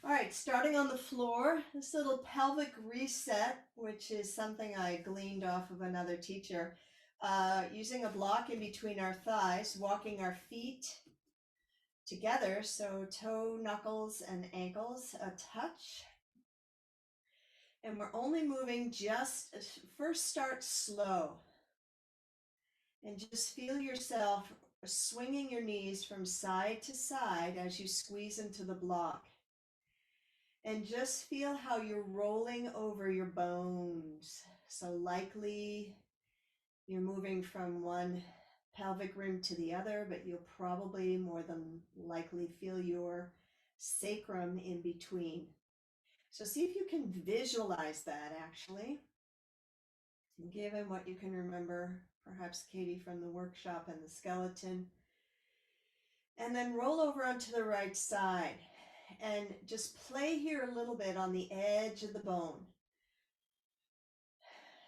All right, starting on the floor, this little pelvic reset, which is something I gleaned off of another teacher, using a block in between our thighs, walking our feet together, so toe, knuckles, and ankles a touch. And we're only moving just, first start slow. And just feel yourself swinging your knees from side to side as you squeeze into the block. And just feel how you're rolling over your bones. So likely you're moving from one pelvic rim to the other, but you'll probably more than likely feel your sacrum in between. So see if you can visualize that actually, given what you can remember, perhaps Katie from the workshop and the skeleton. And then roll over onto the right side and just play here a little bit on the edge of the bone.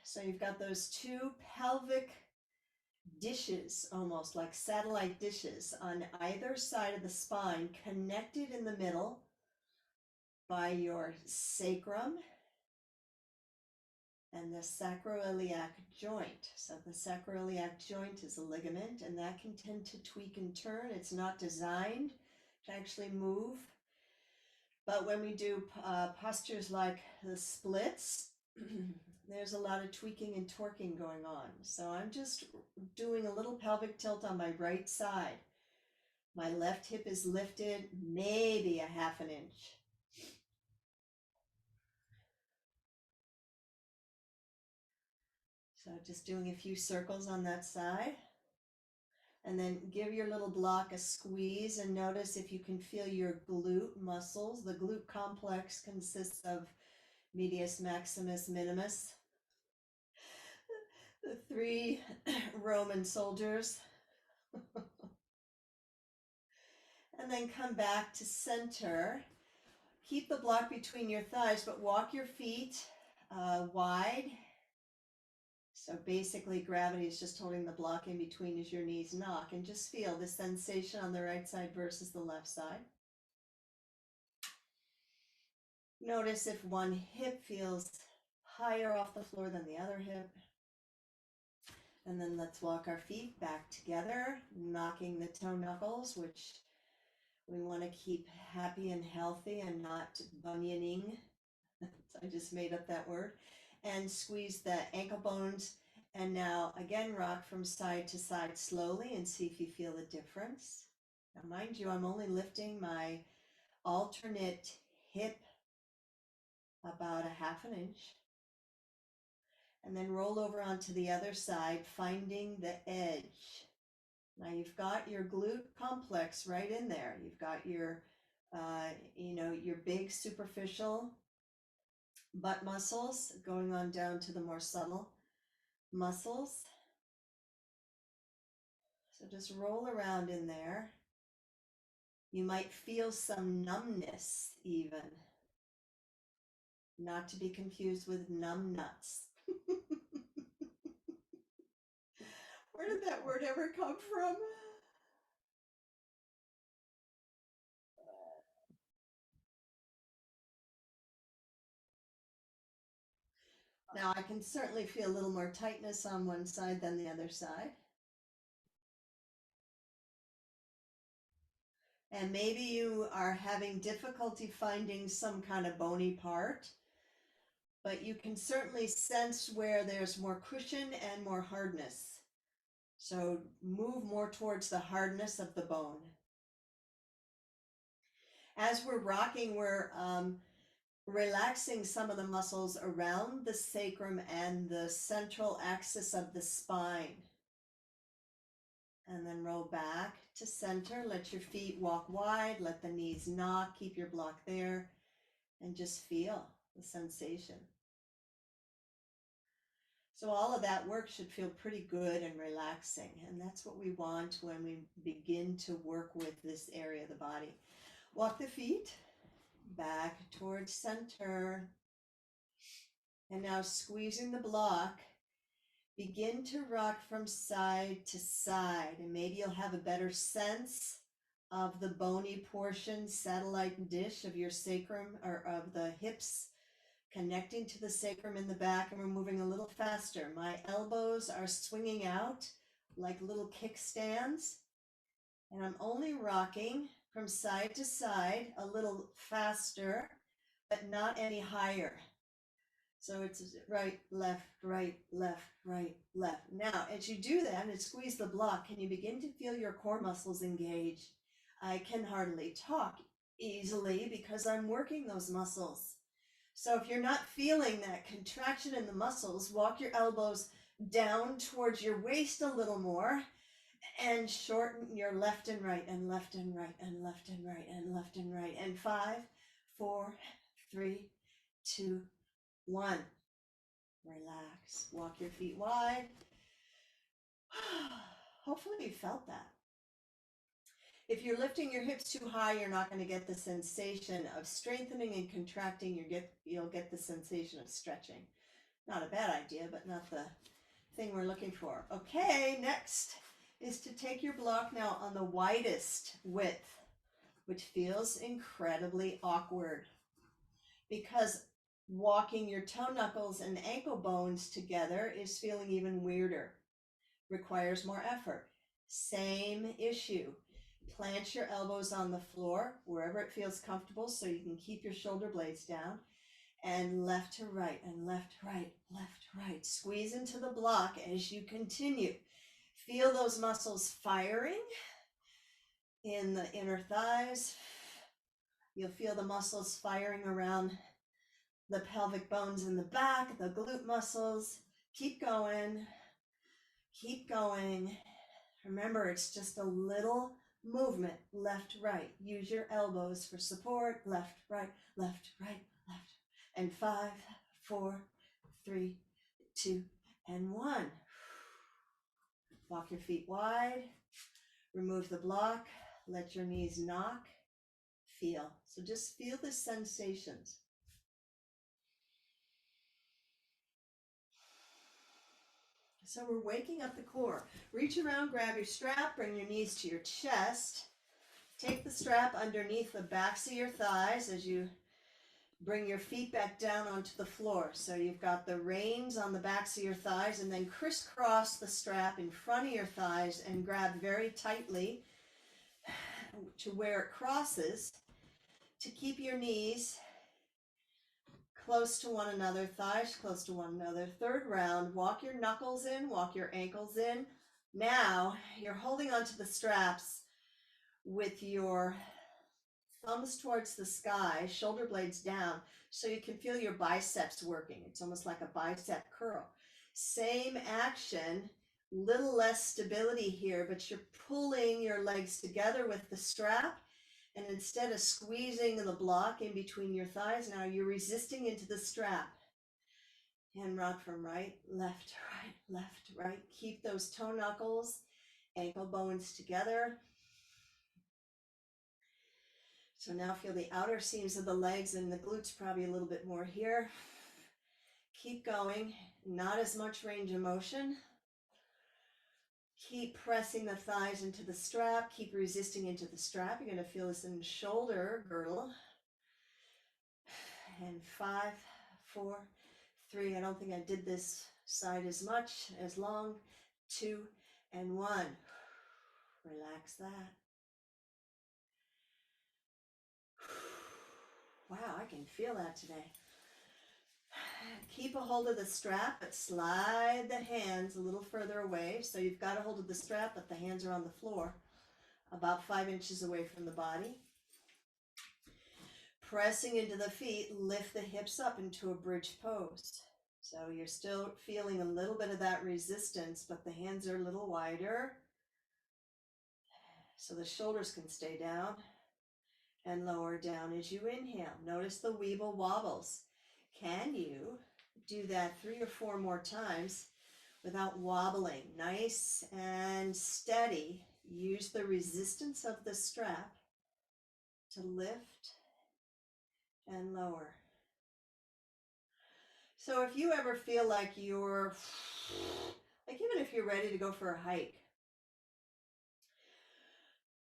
So you've got those two pelvic dishes, almost like satellite dishes on either side of the spine, connected in the middle by your sacrum and the sacroiliac joint. So the sacroiliac joint is a ligament, and that can tend to tweak and turn. It's not designed to actually move. But when we do postures like the splits, there's a lot of tweaking and torquing going on. So I'm just doing a little pelvic tilt on my right side. My left hip is lifted, maybe a half an inch. So just doing a few circles on that side. And then give your little block a squeeze and notice if you can feel your glute muscles. The glute complex consists of medius, maximus, minimus, the three Roman soldiers. And then come back to center. Keep the block between your thighs, but walk your feet wide. So basically gravity is just holding the block in between as your knees knock, and just feel the sensation on the right side versus the left side. Notice if one hip feels higher off the floor than the other hip. And then let's walk our feet back together, knocking the toe knuckles, which we want to keep happy and healthy and not bunioning. I just made up that word. And squeeze the ankle bones. And now again, rock from side to side slowly and see if you feel the difference. Now, mind you, I'm only lifting my alternate hip about a half an inch. And then roll over onto the other side, finding the edge. Now you've got your glute complex right in there. You've got your, your big superficial butt muscles going on down to the more subtle muscles. So just roll around in there. You might feel some numbness even. Not to be confused with numb nuts. Where did that word ever come from? Now I can certainly feel a little more tightness on one side than the other side. And maybe you are having difficulty finding some kind of bony part, but you can certainly sense where there's more cushion and more hardness. So move more towards the hardness of the bone. As we're rocking, we're relaxing some of the muscles around the sacrum and the central axis of the spine. And then roll back to center. Let your feet walk wide. Let the knees knock. Keep your block there. And just feel the sensation. So all of that work should feel pretty good and relaxing. And that's what we want when we begin to work with this area of the body. Walk the feet back towards center. And now squeezing the block, begin to rock from side to side. And maybe you'll have a better sense of the bony portion, satellite dish of your sacrum or of the hips, connecting to the sacrum in the back, and we're moving a little faster. My elbows are swinging out like little kickstands, and I'm only rocking from side to side a little faster, but not any higher. So it's right, left, right, left, right, left. Now, as you do that and squeeze the block, can you begin to feel your core muscles engage? I can hardly talk easily because I'm working those muscles. So if you're not feeling that contraction in the muscles, walk your elbows down towards your waist a little more and shorten your left and right and left and right and left and right and left and right. And 5, 4, 3, 2, 1. Relax. Walk your feet wide. Hopefully you felt that. If you're lifting your hips too high, you're not going to get the sensation of strengthening and contracting. You'll get the sensation of stretching. Not a bad idea, but not the thing we're looking for. Okay, next is to take your block now on the widest width, which feels incredibly awkward because walking your toe knuckles and ankle bones together is feeling even weirder, requires more effort. Same issue. Plant your elbows on the floor wherever it feels comfortable so you can keep your shoulder blades down, and left to right and left, right, left, right. Squeeze into the block as you continue. Feel those muscles firing in the inner thighs. You'll feel the muscles firing around the pelvic bones in the back, the glute muscles. Keep going. Keep going. Remember, it's just a little movement, left, right. Use your elbows for support. Left, right, left, right, left. And 5, 4, 3, 2, and 1. Walk your feet wide. Remove the block. Let your knees knock. Feel. So just feel the sensations. So we're waking up the core. Reach around, grab your strap, bring your knees to your chest. Take the strap underneath the backs of your thighs as you bring your feet back down onto the floor. So you've got the reins on the backs of your thighs, and then crisscross the strap in front of your thighs and grab very tightly to where it crosses to keep your knees close to one another, thighs close to one another. Third round, walk your knuckles in, walk your ankles in. Now you're holding onto the straps with your thumbs towards the sky, shoulder blades down, so you can feel your biceps working. It's almost like a bicep curl. Same action, little less stability here, but you're pulling your legs together with the strap. And instead of squeezing the block in between your thighs, now you're resisting into the strap. And rock from right, left, right. Keep those toe knuckles, ankle bones together. So now feel the outer seams of the legs and the glutes probably a little bit more here. Keep going, not as much range of motion. Keep pressing the thighs into the strap. Keep resisting into the strap. You're going to feel this in the shoulder girdle. And 5, 4, 3. I don't think I did this side as much, as long. 2 and 1. Relax that. Wow, I can feel that today. Keep a hold of the strap, but slide the hands a little further away. So you've got a hold of the strap, but the hands are on the floor, about 5 inches away from the body. Pressing into the feet, lift the hips up into a bridge pose. So you're still feeling a little bit of that resistance, but the hands are a little wider, so the shoulders can stay down and lower down as you inhale. Notice the weeble wobbles. Can you do that 3 or 4 more times without wobbling? Nice and steady. Use the resistance of the strap to lift and lower. So if you ever feel like even if you're ready to go for a hike,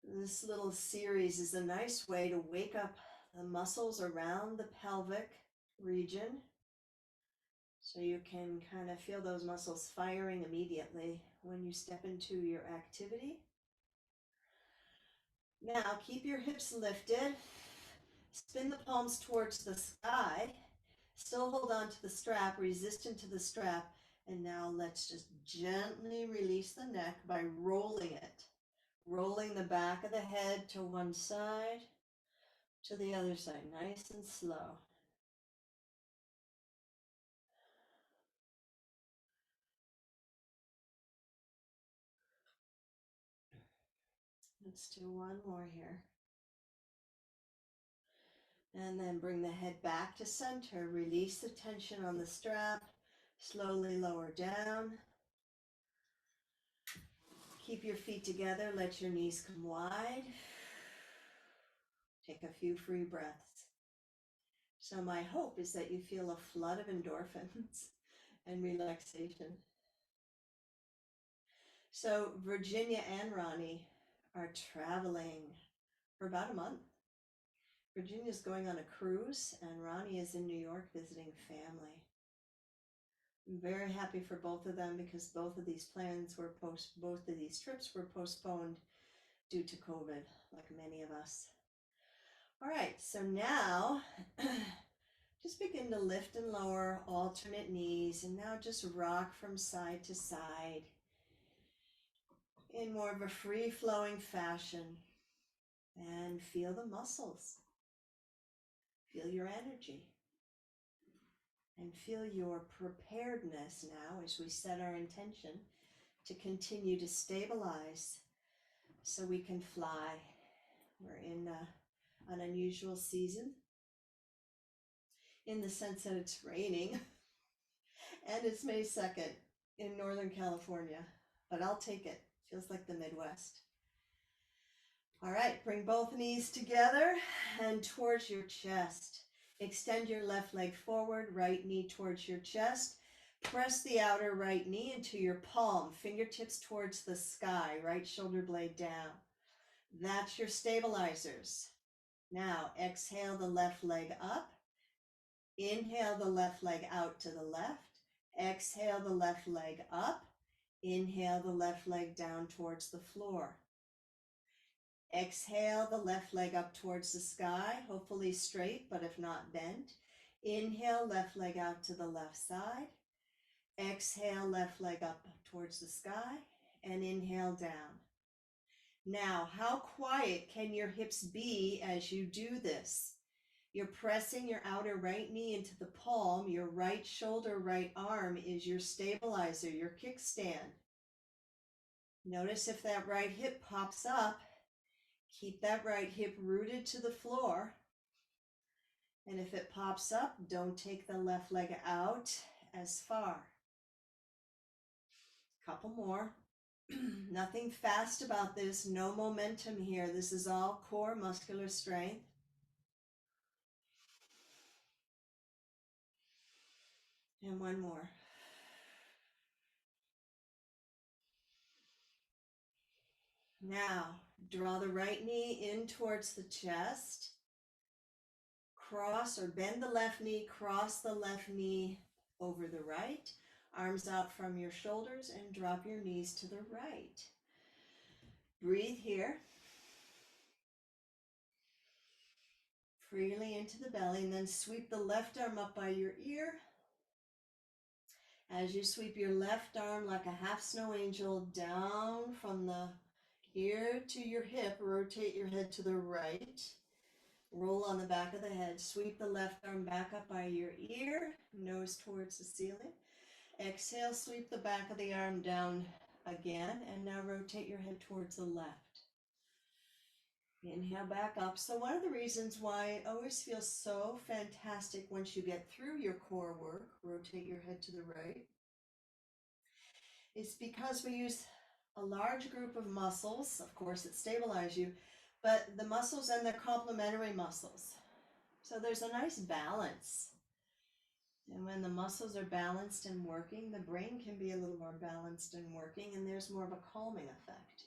This little series is a nice way to wake up the muscles around the pelvic region so you can kind of feel those muscles firing immediately when you step into your activity. Now keep your hips lifted, spin the palms towards the sky, still hold on to the strap, resist into the strap, and now let's just gently release the neck by rolling it. Rolling the back of the head to one side, to the other side, nice and slow. Let's do one more here. And then bring the head back to center. Release the tension on the strap. Slowly lower down. Keep your feet together. Let your knees come wide. Take a few free breaths. So my hope is that you feel a flood of endorphins and relaxation. So Virginia and Ronnie are traveling for about a month. Virginia's going on a cruise and Ronnie is in New York visiting family. I'm very happy for both of them because both of these trips were postponed due to COVID, like many of us. All right, so now just begin to lift and lower, alternate knees, and now just rock from side to side in more of a free-flowing fashion. And feel the muscles. Feel your energy. And feel your preparedness now as we set our intention to continue to stabilize so we can fly. We're in an unusual season in the sense that it's raining and it's May 2nd in Northern California, but I'll take it. Feels like the Midwest. All right, bring both knees together and towards your chest. Extend your left leg forward, right knee towards your chest. Press the outer right knee into your palm, fingertips towards the sky, right shoulder blade down. That's your stabilizers. Now exhale the left leg up. Inhale the left leg out to the left. Exhale the left leg up. Inhale the left leg down towards the floor. Exhale the left leg up towards the sky, hopefully straight, but if not, bent. Inhale, left leg out to the left side. Exhale, left leg up towards the sky, and inhale down. Now, how quiet can your hips be as you do this? You're pressing your outer right knee into the palm. Your right shoulder, right arm is your stabilizer, your kickstand. Notice if that right hip pops up. Keep that right hip rooted to the floor. And if it pops up, don't take the left leg out as far. Couple more. Nothing fast about this, no momentum here. This is all core muscular strength. And one more. Now, draw the right knee in towards the chest. Cross or bend the left knee, cross the left knee over the right. Arms out from your shoulders and drop your knees to the right. Breathe here. Freely into the belly, and then sweep the left arm up by your ear. As you sweep your left arm like a half snow angel down from the ear to your hip, rotate your head to the right. Roll on the back of the head. Sweep the left arm back up by your ear, nose towards the ceiling. Exhale, sweep the back of the arm down again, and now rotate your head towards the left. Inhale back up. So one of the reasons why it always feels so fantastic once you get through your core work, rotate your head to the right, is because we use a large group of muscles, of course, that stabilize you, but the muscles and the complementary muscles. So there's a nice balance. And when the muscles are balanced and working, the brain can be a little more balanced and working, and there's more of a calming effect.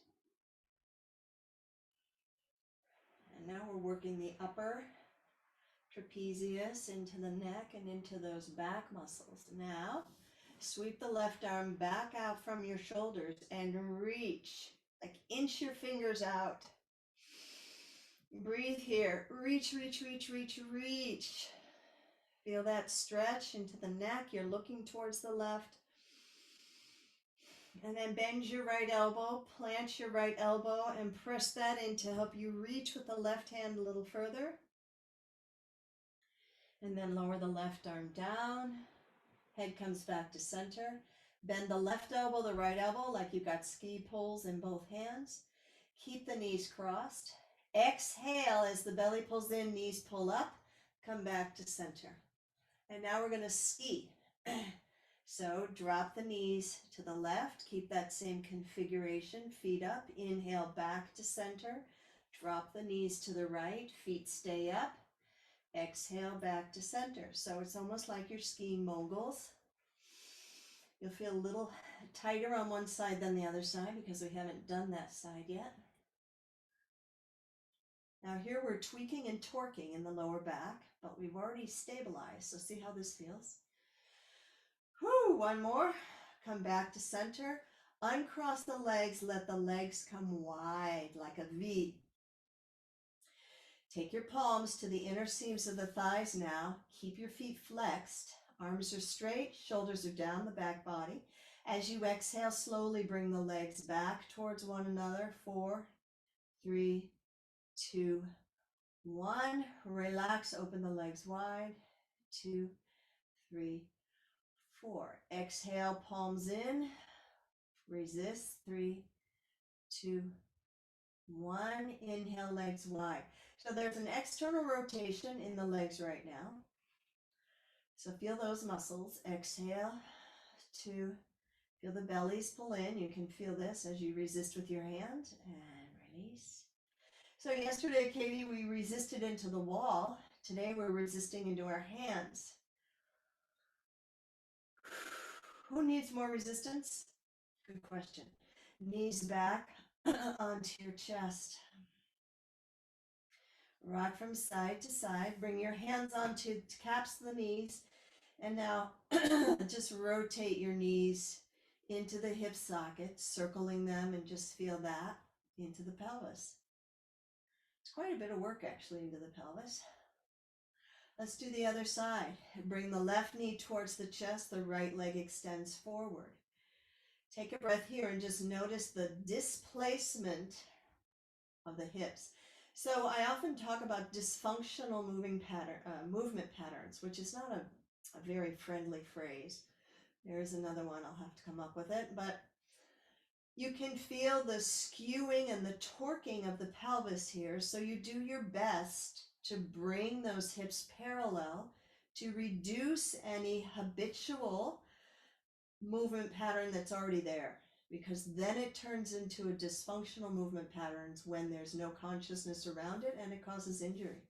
And now we're working the upper trapezius into the neck and into those back muscles. Now, sweep the left arm back out from your shoulders and reach, like inch your fingers out. Breathe here. Reach, reach, reach, reach, reach. Feel that stretch into the neck. You're looking towards the left. And then bend your right elbow, plant your right elbow, and press that in to help you reach with the left hand a little further. And then lower the left arm down. Head comes back to center. Bend the left elbow, the right elbow, like you've got ski poles in both hands. Keep the knees crossed. Exhale as the belly pulls in, knees pull up. Come back to center. And now we're going to ski. So drop the knees to the left. Keep that same configuration. Feet up. Inhale back to center. Drop the knees to the right. Feet stay up. Exhale back to center. So it's almost like you're skiing moguls. You'll feel a little tighter on one side than the other side because we haven't done that side yet. Now here we're tweaking and torquing in the lower back, but we've already stabilized. So see how this feels. Whew, one more. Come back to center. Uncross the legs. Let the legs come wide like a V. Take your palms to the inner seams of the thighs now. Keep your feet flexed. Arms are straight. Shoulders are down the back body. As you exhale, slowly bring the legs back towards one another. 4, 3, 2, 1. Relax. Open the legs wide. 2, 3, 4. Exhale, palms in. Resist. 3, 2, 1. Inhale, legs wide. So there's an external rotation in the legs right now. So feel those muscles. Exhale. 2. Feel the bellies pull in. You can feel this as you resist with your hand and release. So yesterday, Katie, we resisted into the wall. Today we're resisting into our hands. Who needs more resistance? Good question. Knees back onto your chest. Rock from side to side. Bring your hands onto caps of the knees. And now just rotate your knees into the hip sockets, circling them, and just feel that into the pelvis. It's quite a bit of work actually into the pelvis. Let's do the other side. Bring the left knee towards the chest, the right leg extends forward. Take a breath here and just notice the displacement of the hips. So I often talk about dysfunctional movement patterns, which is not a very friendly phrase. There's another one, I'll have to come up with it, but you can feel the skewing and the torquing of the pelvis here. So you do your best to bring those hips parallel to reduce any habitual movement pattern that's already there, because then it turns into a dysfunctional movement patterns when there's no consciousness around it and it causes injury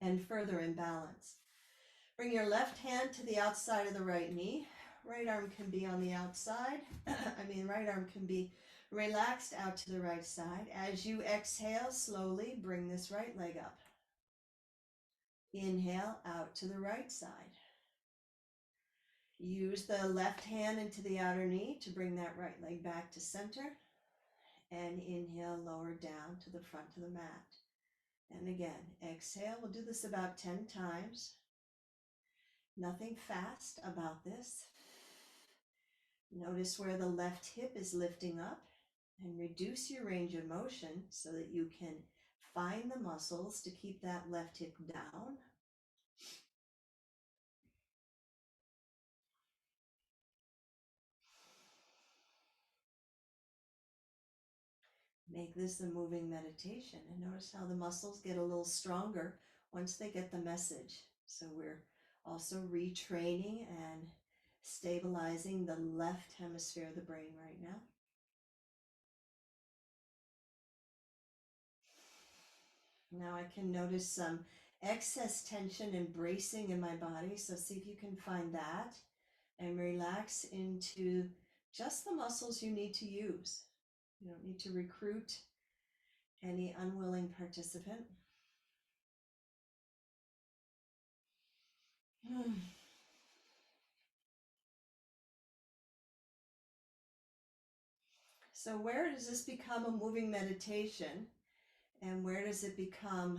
and further imbalance. Bring your left hand to the outside of the right knee. Right arm can be on the outside. Right arm can be relaxed out to the right side. As you exhale, slowly bring this right leg up. Inhale out to the right side. Use the left hand into the outer knee to bring that right leg back to center. And inhale, lower down to the front of the mat. And again, exhale. We'll do this about 10 times. Nothing fast about this. Notice where the left hip is lifting up and reduce your range of motion so that you can find the muscles to keep that left hip down. Make this a moving meditation and notice how the muscles get a little stronger once they get the message. So we're also retraining and stabilizing the left hemisphere of the brain right now. Now I can notice some excess tension and bracing in my body. So see if you can find that and relax into just the muscles you need to use. You don't need to recruit Any unwilling participant? So where does this become a moving meditation, and where does it become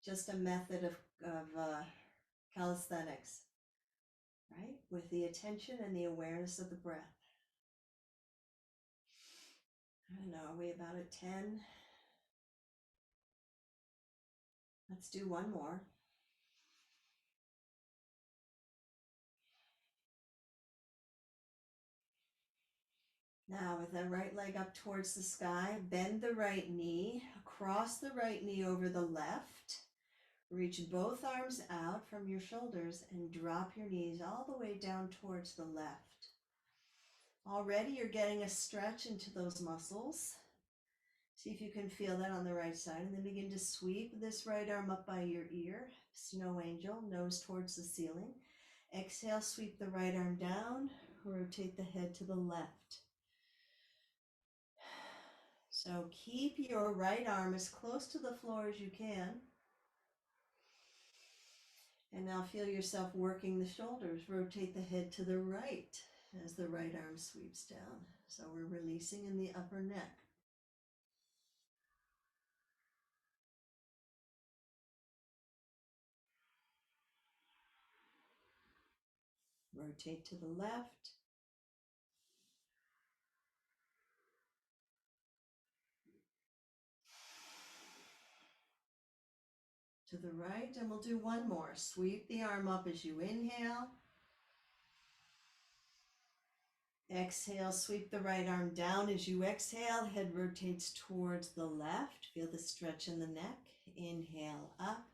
just a method of calisthenics, right? With the attention and the awareness of the breath. I don't know, are we about at 10? Let's do one more. Now with the right leg up towards the sky, bend the right knee, cross the right knee over the left, reach both arms out from your shoulders and drop your knees all the way down towards the left. Already you're getting a stretch into those muscles. See if you can feel that on the right side, and then begin to sweep this right arm up by your ear, snow angel, nose towards the ceiling. Exhale, sweep the right arm down, rotate the head to the left. So keep your right arm as close to the floor as you can. And now feel yourself working the shoulders. Rotate the head to the right as the right arm sweeps down. So we're releasing in the upper neck. Rotate to the left. To the right, and we'll do one more. Sweep the arm up as you inhale. Exhale, sweep the right arm down as you exhale. Head rotates towards the left. Feel the stretch in the neck. Inhale up.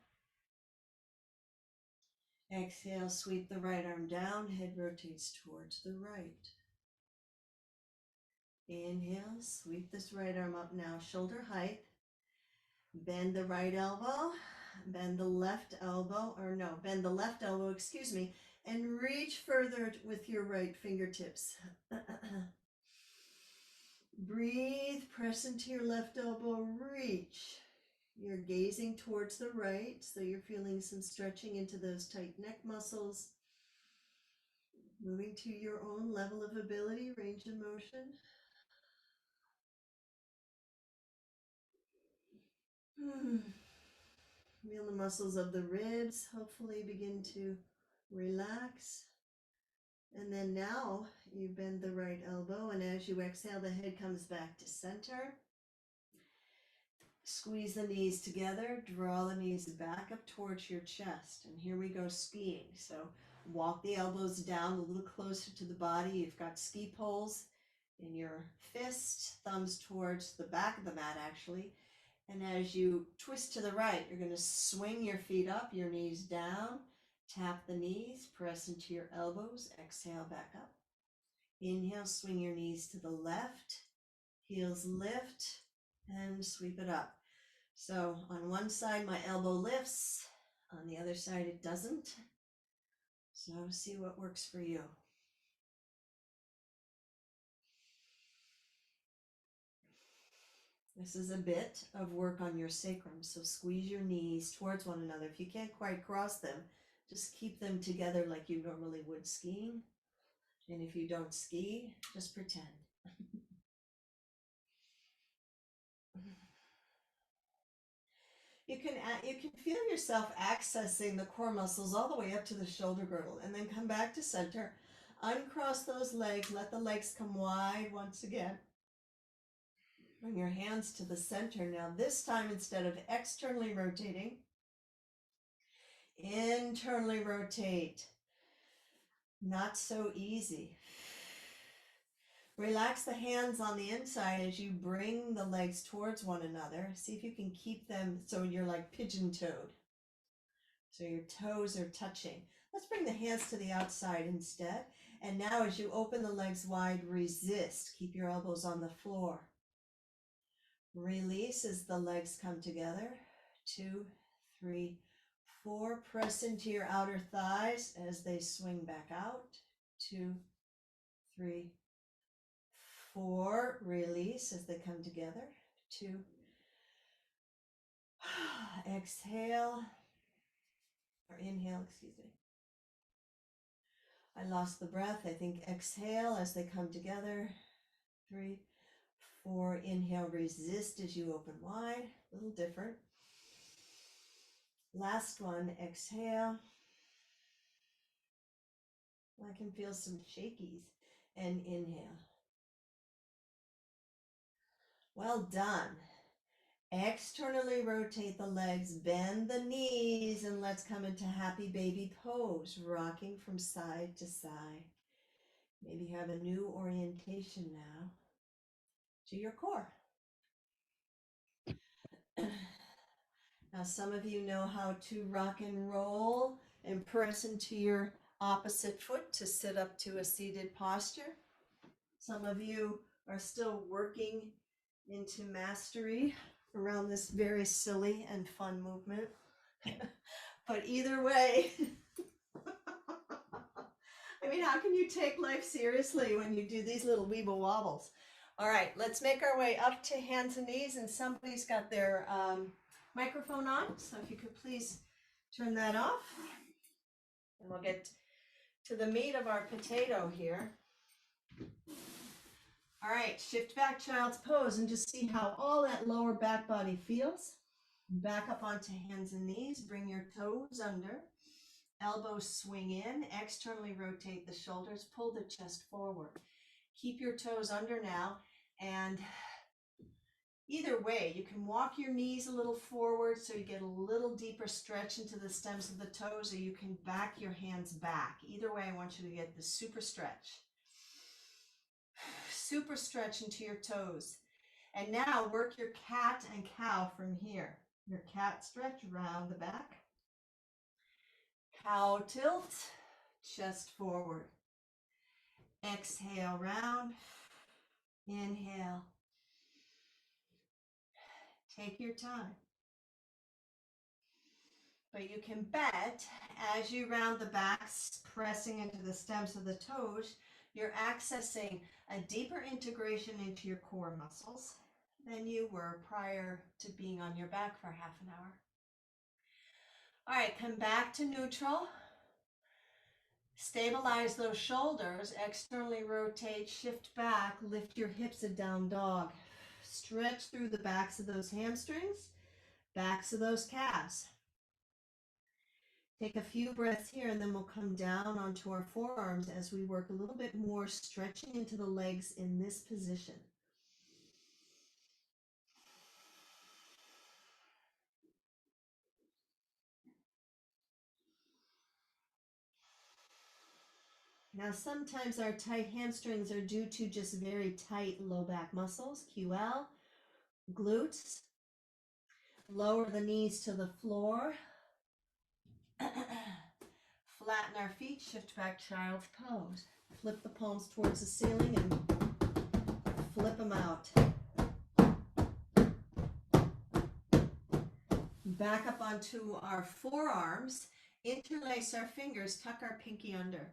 Exhale, sweep the right arm down. Head rotates towards the right. Inhale, sweep this right arm up now, shoulder height. Bend the right elbow, bend the left elbow, bend the left elbow, excuse me, and reach further with your right fingertips. Breathe, press into your left elbow, reach. You're gazing towards the right, so you're feeling some stretching into those tight neck muscles. Moving to your own level of ability, range of motion. Feel the muscles of the ribs hopefully begin to relax. And then now you bend the right elbow, and as you exhale, the head comes back to center. Squeeze the knees together, draw the knees back up towards your chest. And here we go skiing. So walk the elbows down a little closer to the body. You've got ski poles in your fist, thumbs towards the back of the mat actually. And as you twist to the right, you're going to swing your feet up, your knees down, tap the knees, press into your elbows, exhale back up. Inhale, swing your knees to the left, heels lift, and sweep it up. So on one side, my elbow lifts, on the other side, it doesn't. So see what works for you. This is a bit of work on your sacrum, so squeeze your knees towards one another. If you can't quite cross them, just keep them together like you normally would skiing. And if you don't ski, just pretend. You can feel yourself accessing the core muscles all the way up to the shoulder girdle, and then come back to center. Uncross those legs, let the legs come wide once again. Bring your hands to the center. Now this time, instead of externally rotating, internally rotate. Not so easy. Relax the hands on the inside as you bring the legs towards one another. See if you can keep them so you're like pigeon-toed. So your toes are touching. Let's bring the hands to the outside instead. And now as you open the legs wide, resist. Keep your elbows on the floor. Release as the legs come together. 2, 3, 4. Press into your outer thighs as they swing back out. 2, 3, 4. Release as they come together. 2, Exhale, or inhale, excuse me. I lost the breath. I think exhale as they come together. 3, 4, inhale, resist as you open wide, a little different. Last one, exhale. I can feel some shakies, and inhale. Well done. Externally rotate the legs, bend the knees, and let's come into happy baby pose, rocking from side to side. Maybe have a new orientation now to your core. Now, some of you know how to rock and roll and press into your opposite foot to sit up to a seated posture. Some of you are still working into mastery around this very silly and fun movement. But either way, I mean, how can you take life seriously when you do these little weeble wobbles? All right, let's make our way up to hands and knees, and somebody's got their microphone on, so if you could please turn that off, and we'll get to the meat of our potato here. All right, shift back child's pose and just see how all that lower back body feels. Back up onto hands and knees, bring your toes under, elbows swing in, externally rotate the shoulders, pull the chest forward. Keep your toes under now, and either way, you can walk your knees a little forward so you get a little deeper stretch into the stems of the toes, or you can back your hands back. Either way, I want you to get the super stretch. Super stretch into your toes. And now work your cat and cow from here. Your cat stretch around the back. Cow tilt, chest forward. Exhale, round. Inhale. Take your time. But you can bet as you round the backs, pressing into the stems of the toes, you're accessing a deeper integration into your core muscles than you were prior to being on your back for half an hour. All right, come back to neutral. Stabilize those shoulders, externally rotate, shift back, lift your hips, a down dog. Stretch through the backs of those hamstrings, backs of those calves. Take a few breaths here, and then we'll come down onto our forearms as we work a little bit more, stretching into the legs in this position. Now, sometimes our tight hamstrings are due to just very tight low back muscles, QL, glutes. Lower the knees to the floor. Flatten our feet, shift back child's pose. Flip the palms towards the ceiling and flip them out. Back up onto our forearms, interlace our fingers, tuck our pinky under.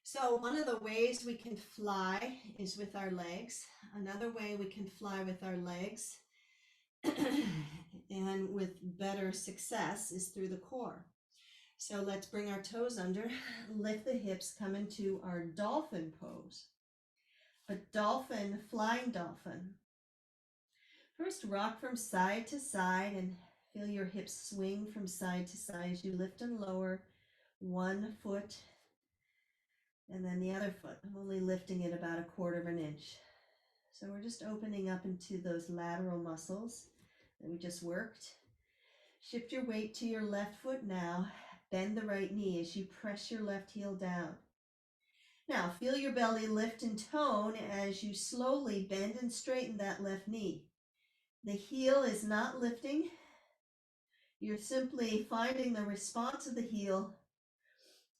So one of the ways we can fly is with our legs. Another way we can fly with our legs and with better success is through the core. So let's bring our toes under, lift the hips, come into our dolphin pose. But dolphin, flying dolphin. First, rock from side to side and feel your hips swing from side to side as you lift and lower one foot and then the other foot. I'm only lifting it about 1/4 inch. So we're just opening up into those lateral muscles that we just worked. Shift your weight to your left foot now. Bend the right knee as you press your left heel down. Now feel your belly lift and tone as you slowly bend and straighten that left knee. The heel is not lifting. You're simply finding the response of the heel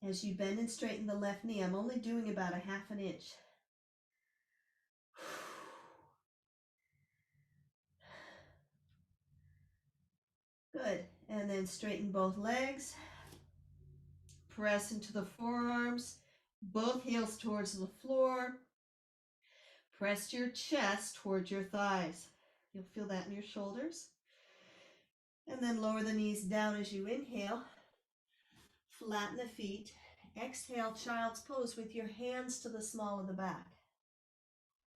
as you bend and straighten the left knee. I'm only doing about 1/2 inch. Good. And then straighten both legs. Press into the forearms. Both heels towards the floor. Press your chest towards your thighs. You'll feel that in your shoulders. And then lower the knees down as you inhale. Flatten the feet. Exhale, child's pose with your hands to the small of the back.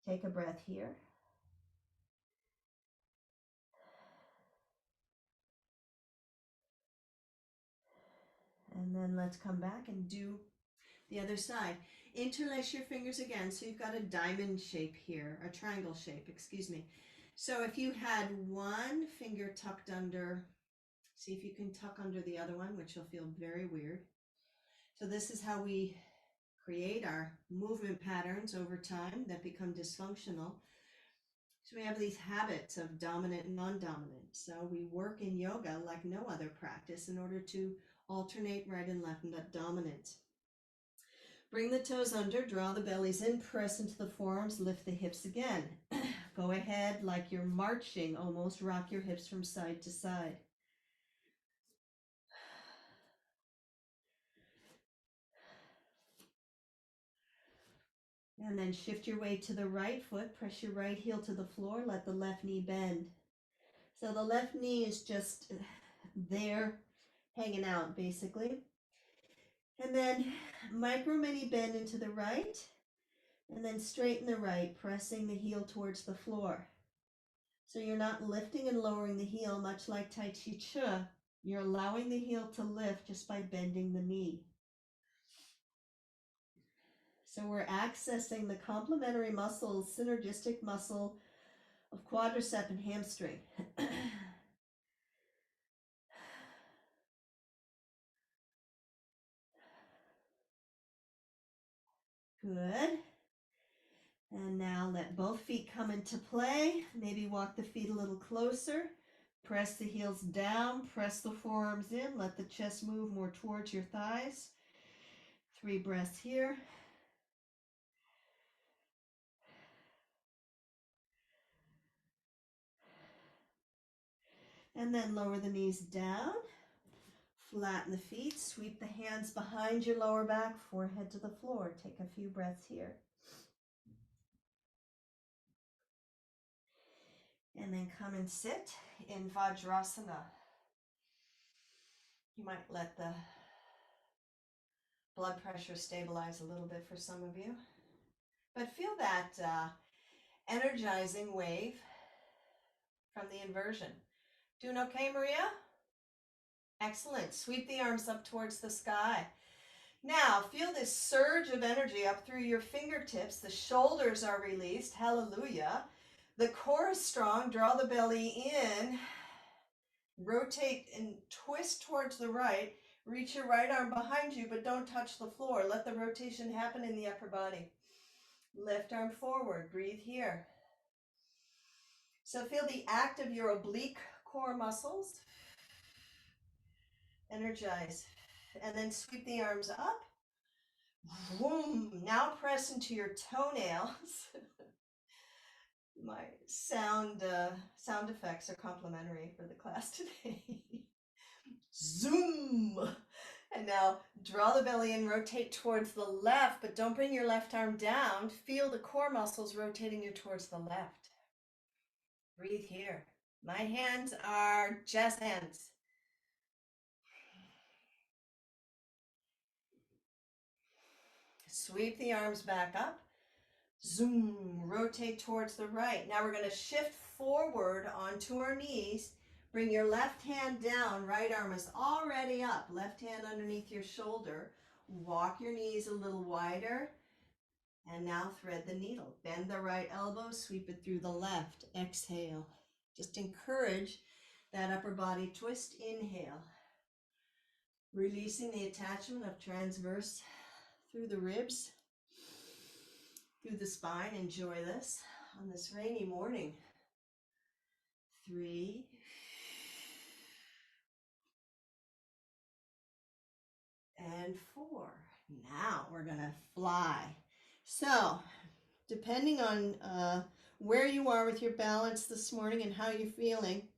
Take a breath here. And then let's come back and do the other side. Interlace your fingers again. So you've got a diamond shape here, a triangle shape, excuse me. So if you had one finger tucked under, see if you can tuck under the other one, which will feel very weird. So this is how we create our movement patterns over time that become dysfunctional. So we have these habits of dominant and non-dominant. So we work in yoga like no other practice in order to alternate right and left and that dominant. Bring the toes under, draw the bellies in, press into the forearms, lift the hips again. Go ahead like you're marching almost, rock your hips from side to side. And then shift your weight to the right foot, press your right heel to the floor, let the left knee bend. So the left knee is just there, hanging out basically. And then micro mini bend into the right, and then straighten the right, pressing the heel towards the floor. So you're not lifting and lowering the heel, much like Tai Chi Chuan. You're allowing the heel to lift just by bending the knee. So we're accessing the complementary muscles, synergistic muscle of quadricep and hamstring. Good. And now let both feet come into play. Maybe walk the feet a little closer. Press the heels down, press the forearms in, let the chest move more towards your thighs. 3 breaths here. And then lower the knees down, flatten the feet, sweep the hands behind your lower back, forehead to the floor. Take a few breaths here. And then come and sit in Vajrasana. You might let the blood pressure stabilize a little bit for some of you. But feel that energizing wave from the inversion. Doing okay, Maria? Excellent. Sweep the arms up towards the sky. Now, feel this surge of energy up through your fingertips. The shoulders are released. Hallelujah. The core is strong. Draw the belly in. Rotate and twist towards the right. Reach your right arm behind you, but don't touch the floor. Let the rotation happen in the upper body. Left arm forward. Breathe here. So feel the act of your oblique core muscles. Energize. And then sweep the arms up. Boom. Now press into your toenails. My sound effects are complimentary for the class today. Zoom. And now draw the belly in, rotate towards the left, but don't bring your left arm down. Feel the core muscles rotating you towards the left. Breathe here. My hands are just hands. Sweep the arms back up. Zoom, rotate towards the right. Now we're going to shift forward onto our knees. Bring your left hand down, right arm is already up. Left hand underneath your shoulder. Walk your knees a little wider. And now thread the needle. Bend the right elbow, sweep it through the left. Exhale. Just encourage that upper body twist. Inhale. Releasing the attachment of transverse through the ribs, through the spine. Enjoy this on this rainy morning. 3. And 4. Now we're going to fly. So, depending on where you are with your balance this morning and how you're feeling,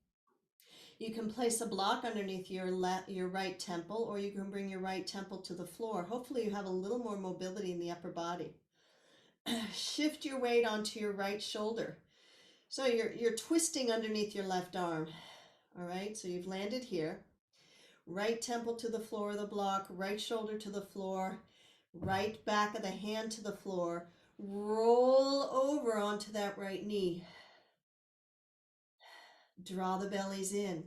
you can place a block underneath your right temple, or you can bring your right temple to the floor. Hopefully you have a little more mobility in the upper body. Shift your weight onto your right shoulder. So you're twisting underneath your left arm. All right, so you've landed here. Right temple to the floor of the block, right shoulder to the floor, right back of the hand to the floor. Roll over onto that right knee. Draw the bellies in.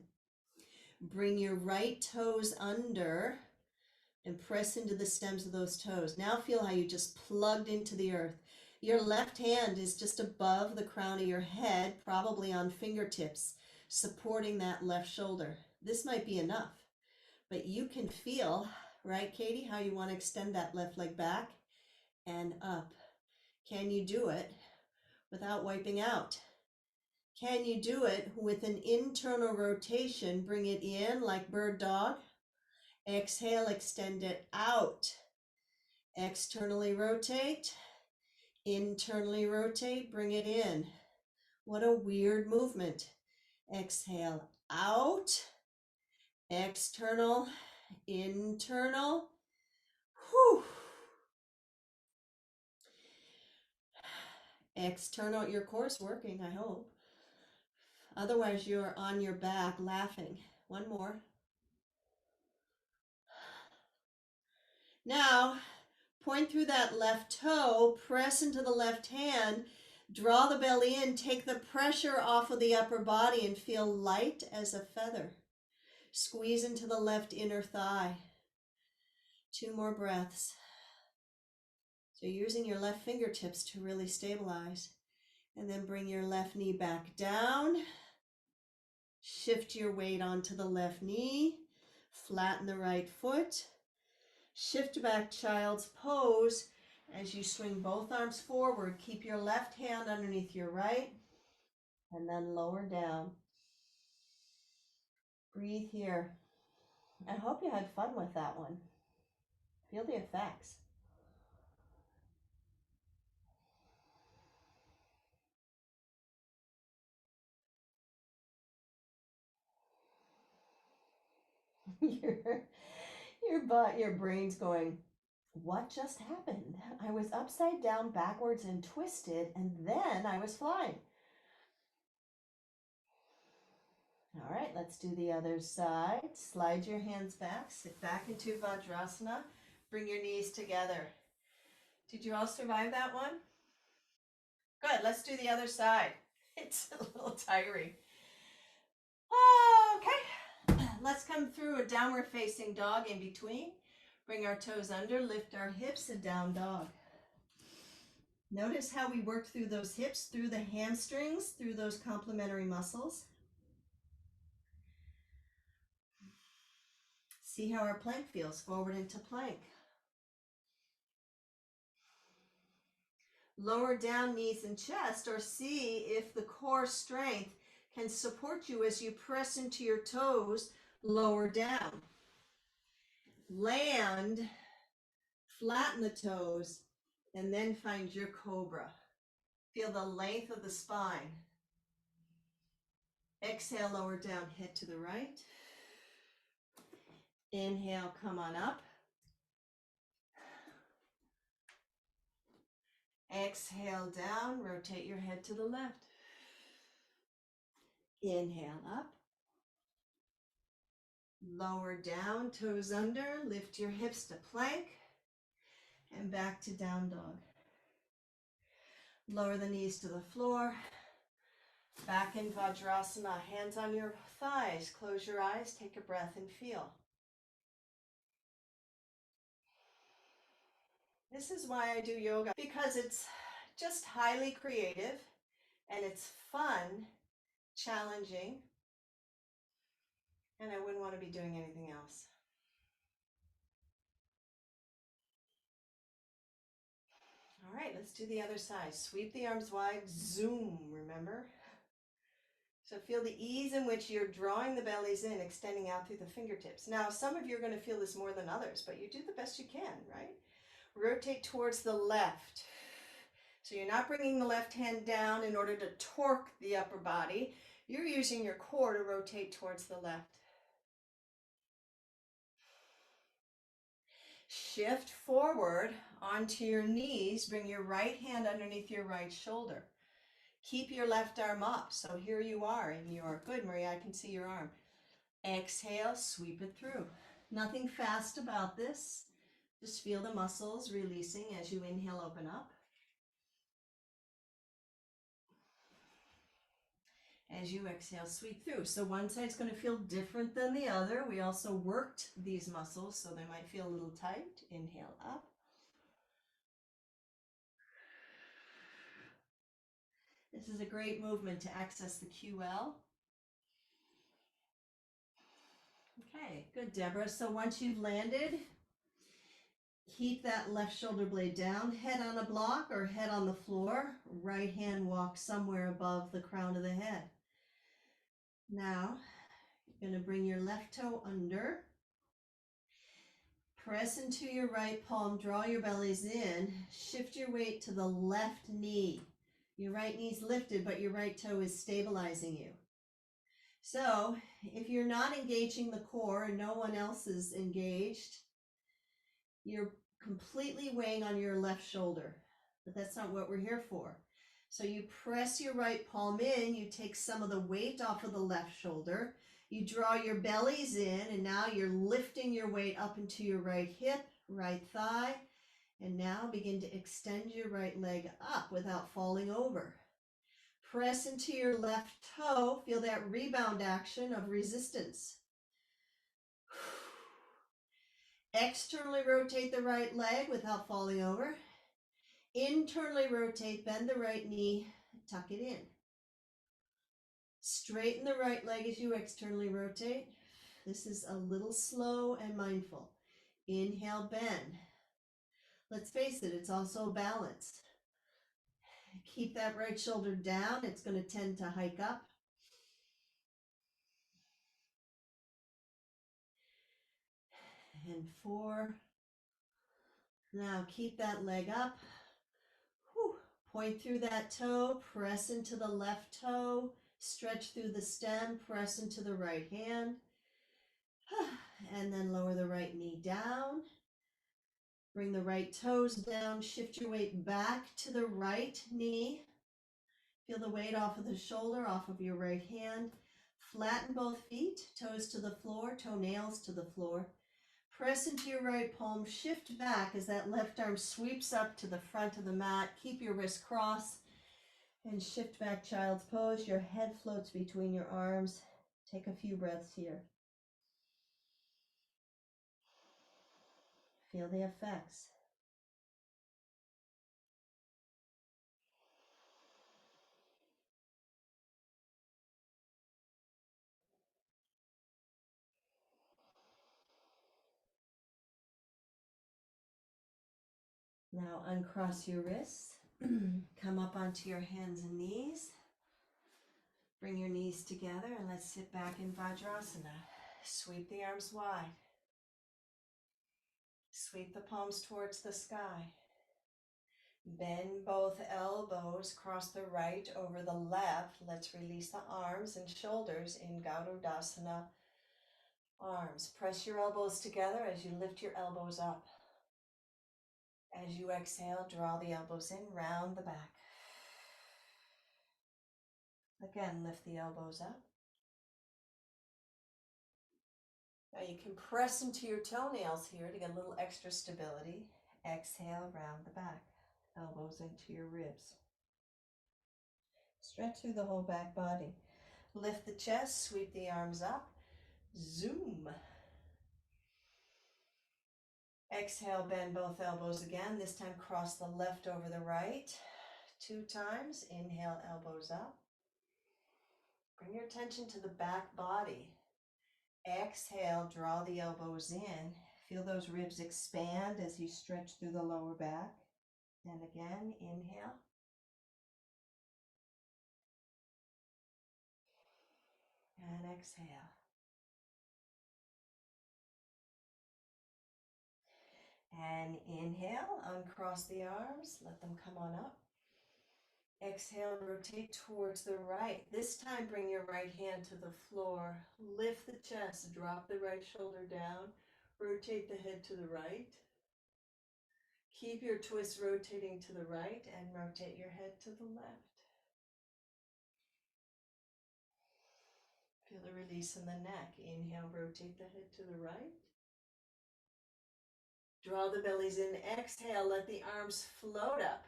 Bring your right toes under and press into the stems of those toes. Now feel how you just plugged into the earth. Your left hand is just above the crown of your head, probably on fingertips, supporting that left shoulder. This might be enough, but you can feel, right, Katie, how you want to extend that left leg back and up. Can you do it without wiping out? Can you do it with an internal rotation? Bring it in like bird dog. Exhale, extend it out. Externally rotate. Internally rotate, bring it in. What a weird movement. Exhale out. External, internal. Whew. External, your core's working, I hope. Otherwise, you're on your back laughing. One more. Now, point through that left toe, press into the left hand, draw the belly in, take the pressure off of the upper body and feel light as a feather. Squeeze into the left inner thigh. 2 more breaths. So you're using your left fingertips to really stabilize. And then bring your left knee back down. Shift your weight onto the left knee. Flatten the right foot. Shift back child's pose as you swing both arms forward. Keep your left hand underneath your right. And then lower down. Breathe here. I hope you had fun with that one. Feel the effects. your brain's going, what just happened? I was upside down, backwards, and twisted, and then I was flying. All right, let's do the other side. Slide your hands back, sit back into Vajrasana. Bring your knees together. Did you all survive that one? Good, let's do the other side. It's a little tiring. Okay, let's come through a downward facing dog in between. Bring our toes under, lift our hips, a down dog. Notice how we work through those hips, through the hamstrings, through those complementary muscles. See how our plank feels, forward into plank. Lower down knees and chest, or see if the core strength can support you as you press into your toes, lower down. Land, flatten the toes, and then find your cobra. Feel the length of the spine. Exhale, lower down, head to the right. Inhale, come on up. Exhale down, rotate your head to the left. Inhale up. Lower down, toes under, lift your hips to plank, and back to down dog. Lower the knees to the floor. Back in Vajrasana, hands on your thighs. Close your eyes, take a breath and feel. This is why I do yoga, because it's just highly creative and it's fun, challenging, and I wouldn't want to be doing anything else. All right, let's do the other side. Sweep the arms wide, zoom, remember? So feel the ease in which you're drawing the bellies in, extending out through the fingertips. Now, some of you are going to feel this more than others, but you do the best you can, right? Rotate towards the left. So you're not bringing the left hand down in order to torque the upper body. You're using your core to rotate towards the left. Shift forward onto your knees. Bring your right hand underneath your right shoulder. Keep your left arm up. So here you are in your, good Maria, I can see your arm. Exhale, sweep it through. Nothing fast about this. Just feel the muscles releasing as you inhale, open up. As you exhale, sweep through. So one side's going to feel different than the other. We also worked these muscles, so they might feel a little tight. Inhale up. This is a great movement to access the QL. Okay, good, Deborah. So once you've landed, keep that left shoulder blade down, head on a block or head on the floor. Right hand walk somewhere above the crown of the head. Now, you're going to bring your left toe under. Press into your right palm, draw your bellies in, shift your weight to the left knee. Your right knee's lifted, but your right toe is stabilizing you. So if you're not engaging the core and no one else is engaged, you're completely weighing on your left shoulder, but that's not what we're here for. So you press your right palm in, you take some of the weight off of the left shoulder, you draw your bellies in, and now you're lifting your weight up into your right hip, right thigh, and now begin to extend your right leg up without falling over. Press into your left toe, feel that rebound action of resistance. Externally rotate the right leg without falling over. Internally rotate, bend the right knee, tuck it in. Straighten the right leg as you externally rotate. This is a little slow and mindful. Inhale, bend. Let's face it, it's also balanced. Keep that right shoulder down. It's going to tend to hike up. And 4. Now keep that leg up. Whew. Point through that toe, press into the left toe, stretch through the stem, press into the right hand. And then lower the right knee down. Bring the right toes down, shift your weight back to the right knee. Feel the weight off of the shoulder, off of your right hand. Flatten both feet, toes to the floor, toenails to the floor. Press into your right palm, shift back as that left arm sweeps up to the front of the mat. Keep your wrist crossed and shift back, child's pose. Your head floats between your arms. Take a few breaths here. Feel the effects. Now uncross your wrists. Come up onto your hands and knees. Bring your knees together and let's sit back in Vajrasana. Sweep the arms wide. Sweep the palms towards the sky. Bend both elbows, cross the right over the left. Let's release the arms and shoulders in Garudasana. Arms. Press your elbows together as you lift your elbows up. As you exhale, draw the elbows in, round the back. Again, lift the elbows up. Now you can press into your toenails here to get a little extra stability. Exhale, round the back. Elbows into your ribs. Stretch through the whole back body. Lift the chest, sweep the arms up. Zoom. Exhale, bend both elbows again. This time cross the left over the right. 2 times. Inhale, elbows up. Bring your attention to the back body. Exhale, draw the elbows in. Feel those ribs expand as you stretch through the lower back. And again, inhale. And exhale. And inhale, uncross the arms, let them come on up. Exhale, rotate towards the right. This time, bring your right hand to the floor. Lift the chest, drop the right shoulder down. Rotate the head to the right. Keep your twist rotating to the right and rotate your head to the left. release in the neck. Inhale, rotate the head to the right. Draw the bellies in. Exhale, let the arms float up.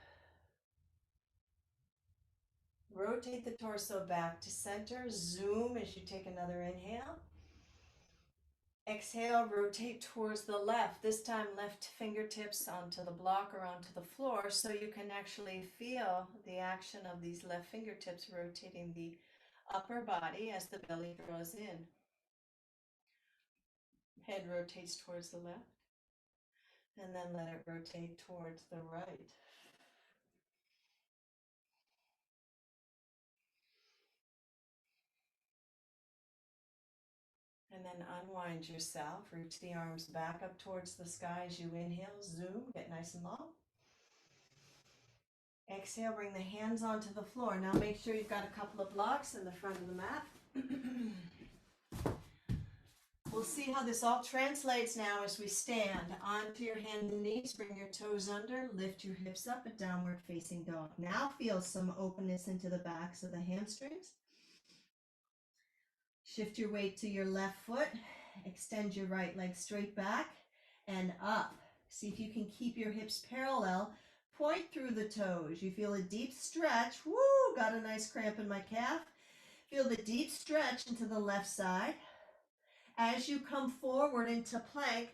Rotate the torso back to center. Zoom as you take another inhale. Exhale, rotate towards the left. This time, left fingertips onto the block or onto the floor so you can actually feel the action of these left fingertips rotating the upper body as the belly draws in. Head rotates towards the left, and then let it rotate towards the right. And then unwind yourself. Reach the arms back up towards the sky as you inhale. Zoom, get nice and long. Exhale, bring the hands onto the floor. Now make sure you've got a couple of blocks in the front of the mat. We'll see how this all translates now as we stand. Onto your hands and knees, bring your toes under, lift your hips up, a downward facing dog. Now feel some openness into the backs of the hamstrings. Shift your weight to your left foot, extend your right leg straight back and up. See if you can keep your hips parallel. Point through the toes. You feel a deep stretch. Woo, got a nice cramp in my calf. Feel the deep stretch into the left side. As you come forward into plank,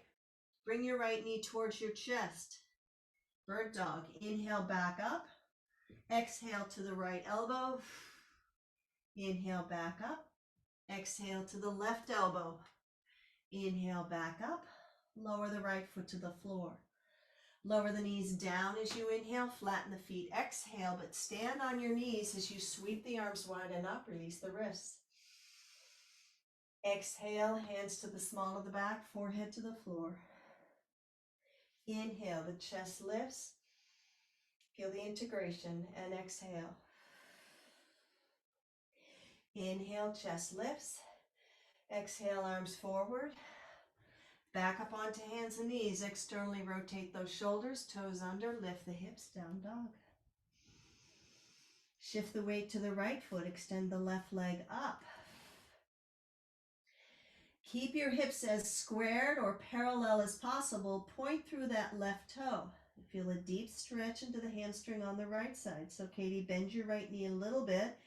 bring your right knee towards your chest. Bird dog. Inhale, back up. Exhale to the right elbow. Inhale, back up. Exhale to the left elbow. Inhale, back up. Lower the right foot to the floor. Lower the knees down as you inhale. Flatten the feet. Exhale, but stand on your knees as you sweep the arms wide and up. Release the wrists. Exhale, hands to the small of the back, forehead to the floor. Inhale, the chest lifts. Feel the integration, and exhale. Inhale, chest lifts. Exhale, arms forward. Back up onto hands and knees. Externally rotate those shoulders, toes under, lift the hips, down dog. Shift the weight to the right foot, extend the left leg up. Keep your hips as squared or parallel as possible. Point through that left toe. Feel a deep stretch into the hamstring on the right side. So Katie, bend your right knee a little bit.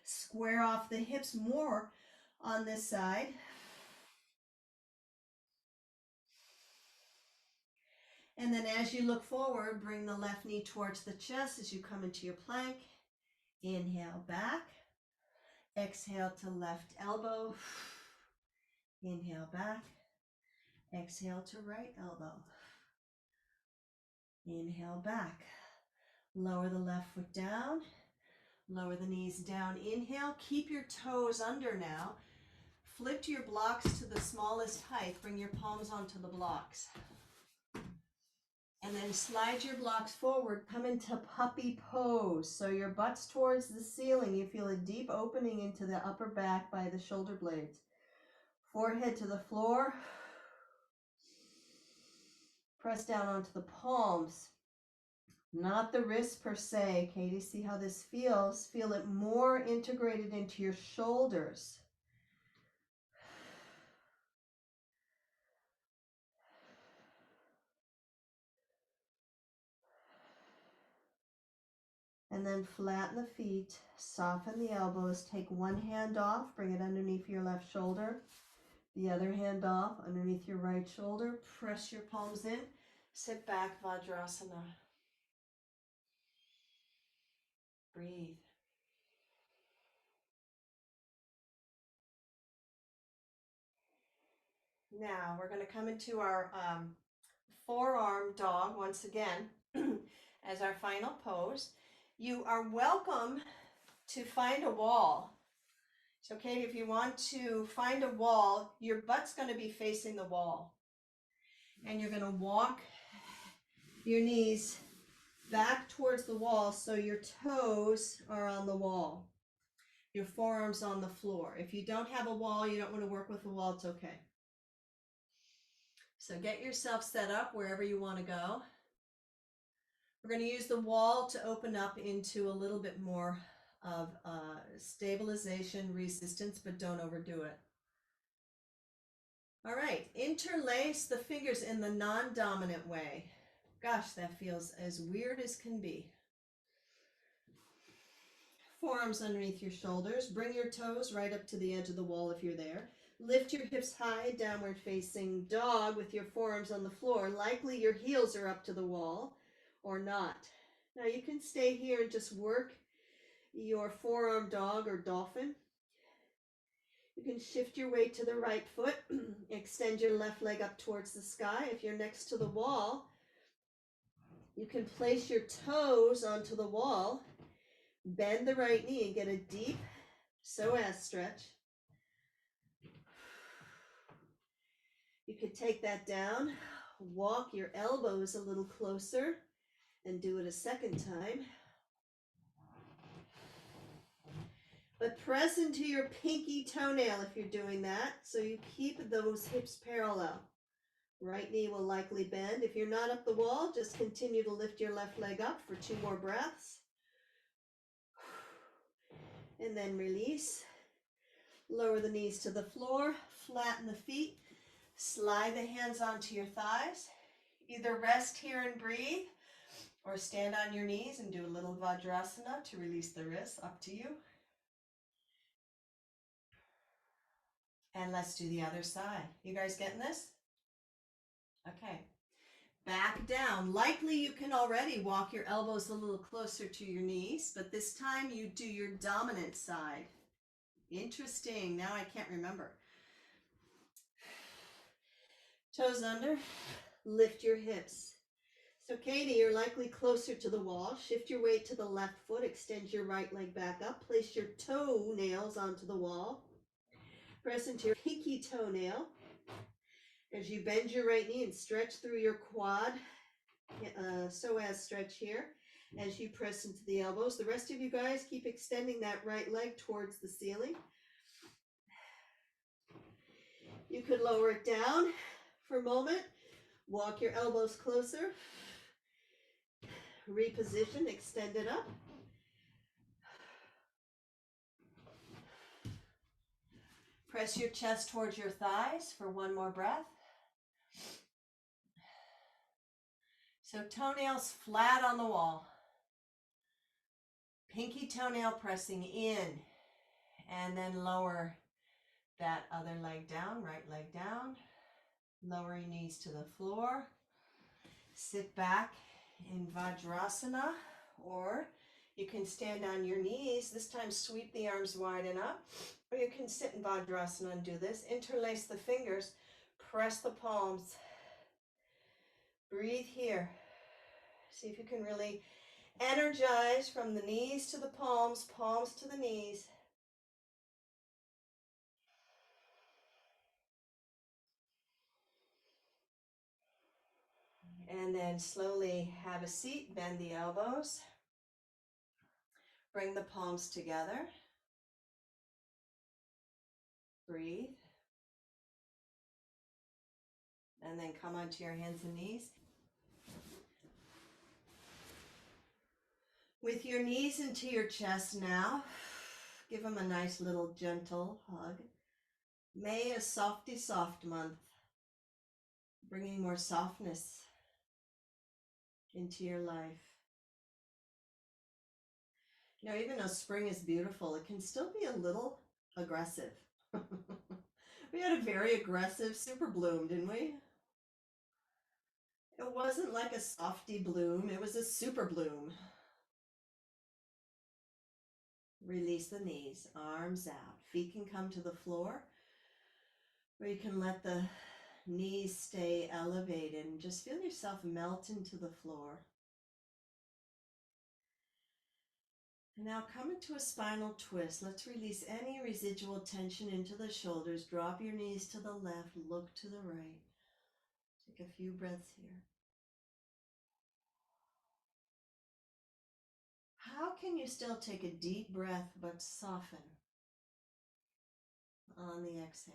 Square off the hips more on this side. And then as you look forward, bring the left knee towards the chest as you come into your plank. Inhale, back. Exhale to left elbow. Inhale, back. Exhale to right elbow. Inhale, back. Lower the left foot down. Lower the knees down. Inhale, keep your toes under now. Flip your blocks to the smallest height. Bring your palms onto the blocks. And then slide your blocks forward. Come into puppy pose. So your butt's towards the ceiling. You feel a deep opening into the upper back by the shoulder blades. Forehead to the floor. Press down onto the palms. Not the wrists per se. Katie, see how this feels? Feel it more integrated into your shoulders. And then flatten the feet, soften the elbows, take one hand off, bring it underneath your left shoulder. The other hand off, underneath your right shoulder. Press your palms in. Sit back, Vajrasana. Breathe. Now we're going to come into our forearm dog once again as our final pose. You are welcome to find a wall. So Katie, if you want to find a wall, your butt's going to be facing the wall. And you're going to walk your knees back towards the wall so your toes are on the wall. Your forearms on the floor. If you don't have a wall, you don't want to work with the wall, it's okay. So get yourself set up wherever you want to go. We're going to use the wall to open up into a little bit more of stabilization, resistance, but don't overdo it. All right, interlace the fingers in the non-dominant way. Gosh, that feels as weird as can be. Forearms underneath your shoulders. Bring your toes right up to the edge of the wall if you're there. Lift your hips high, downward facing dog with your forearms on the floor. Likely your heels are up to the wall or not. Now you can stay here and just work your forearm dog or dolphin. You can shift your weight to the right foot. Extend your left leg up towards the sky. If you're next to the wall, you can place your toes onto the wall. Bend the right knee and get a deep psoas stretch. You could take that down, walk your elbows a little closer, and do it a second time. But press into your pinky toenail if you're doing that, so you keep those hips parallel. Right knee will likely bend. If you're not up the wall, just continue to lift your left leg up for 2 more breaths. And then release. Lower the knees to the floor, flatten the feet, slide the hands onto your thighs. Either rest here and breathe, or stand on your knees and do a little Vajrasana to release the wrists, up to you. And let's do the other side. You guys getting this? Okay. Back down. Likely you can already walk your elbows a little closer to your knees, but this time you do your dominant side. Interesting. Now I can't remember. Toes under. Lift your hips. So Katie, you're likely closer to the wall. Shift your weight to the left foot. Extend your right leg back up. Place your toenails onto the wall. Press into your pinky toenail as you bend your right knee and stretch through your quad. Psoas stretch here as you press into the elbows. The rest of you guys keep extending that right leg towards the ceiling. You could lower it down for a moment. Walk your elbows closer. Reposition, extend it up. Press your chest towards your thighs for 1 more breath. So toenails flat on the wall. Pinky toenail pressing in, and then lower that other leg down, right leg down. Lower your knees to the floor. Sit back in Vajrasana, or you can stand on your knees. This time sweep the arms wide enough, or you can sit in Vajrasana and do this. Interlace the fingers, press the palms. Breathe here. See if you can really energize from the knees to the palms, palms to the knees. And then slowly have a seat, bend the elbows. Bring the palms together. Breathe. And then come onto your hands and knees. With your knees into your chest now, give them a nice little gentle hug. May a softy soft month, bringing more softness into your life. You know, even though spring is beautiful, it can still be a little aggressive. We had a very aggressive super bloom, didn't we? It wasn't like a softy bloom, it was a super bloom. Release the knees, arms out. Feet can come to the floor, or you can let the knees stay elevated and just feel yourself melt into the floor. And now come into a spinal twist. Let's release any residual tension into the shoulders. Drop your knees to the left, look to the right. Take a few breaths here. How can you still take a deep breath but soften on the exhale?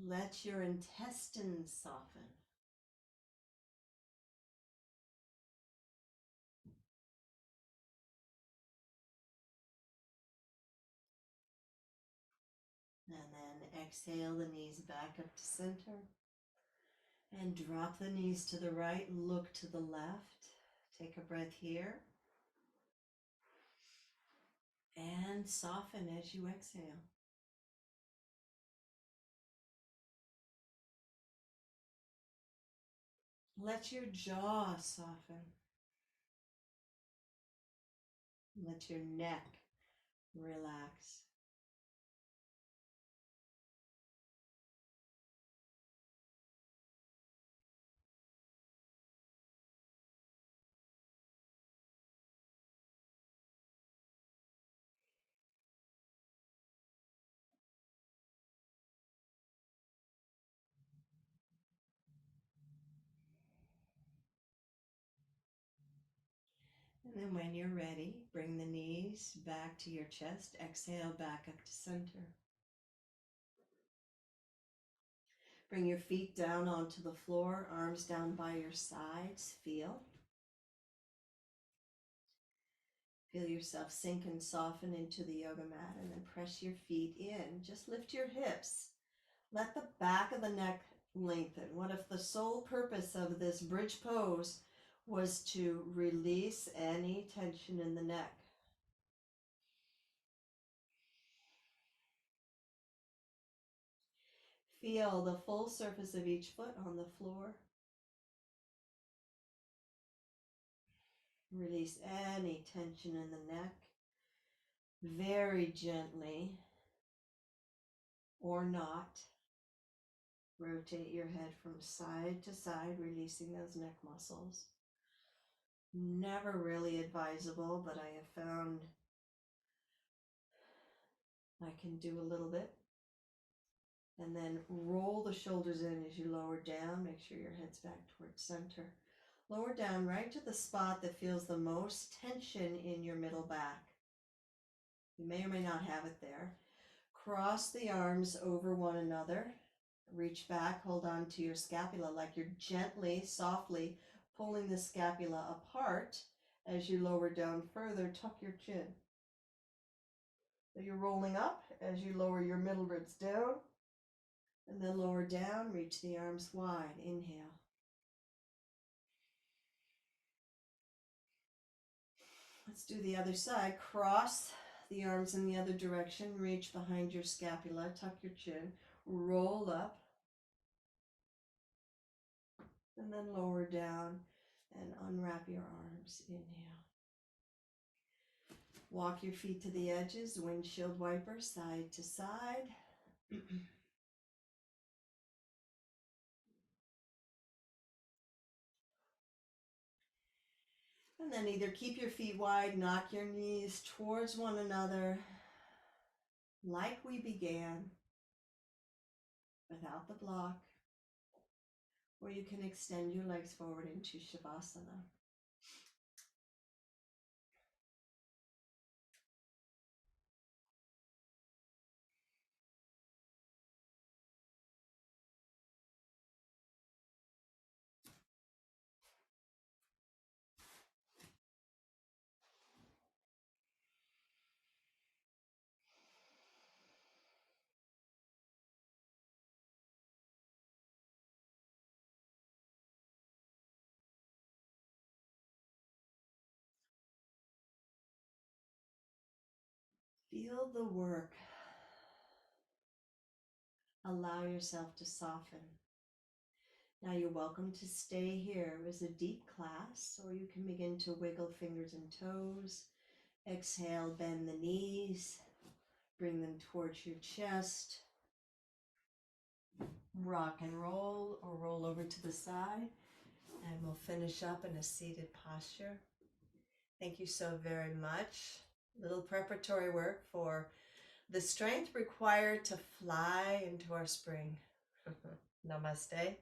Let your intestines soften. then exhale the knees back up to center. And drop the knees to the right, look to the left. Take a breath here. And soften as you exhale. Let your jaw soften. Let your neck relax. And then when you're ready, bring the knees back to your chest. Exhale back up to center. Bring your feet down onto the floor, arms down by your sides. Feel. Feel yourself sink and soften into the yoga mat, and then press your feet in. Just lift your hips. Let the back of the neck lengthen. What if the sole purpose of this bridge pose was to release any tension in the neck? Feel the full surface of each foot on the floor. Release any tension in the neck. Very gently, or not, rotate your head from side to side, releasing those neck muscles. Never really advisable, but I have found I can do a little bit. And then roll the shoulders in as you lower down. Make sure your head's back towards center. Lower down right to the spot that feels the most tension in your middle back. You may or may not have it there. Cross the arms over one another. Reach back, hold on to your scapula like you're gently, softly pulling the scapula apart. As you lower down further, tuck your chin. So you're rolling up as you lower your middle ribs down. And then lower down, reach the arms wide. Inhale. Let's do the other side. Cross the arms in the other direction. Reach behind your scapula. Tuck your chin. Roll up. And then lower down and unwrap your arms. Inhale. Walk your feet to the edges. Windshield wiper side to side. And then either keep your feet wide, knock your knees towards one another like we began, without the block, or you can extend your legs forward into Shavasana. Feel the work. Allow yourself to soften. Now you're welcome to stay here. It was a deep class, or you can begin to wiggle fingers and toes. Exhale, bend the knees. Bring them towards your chest. Rock and roll, or roll over to the side. And we'll finish up in a seated posture. Thank you so very much. Little preparatory work for the strength required to fly into our spring. Namaste.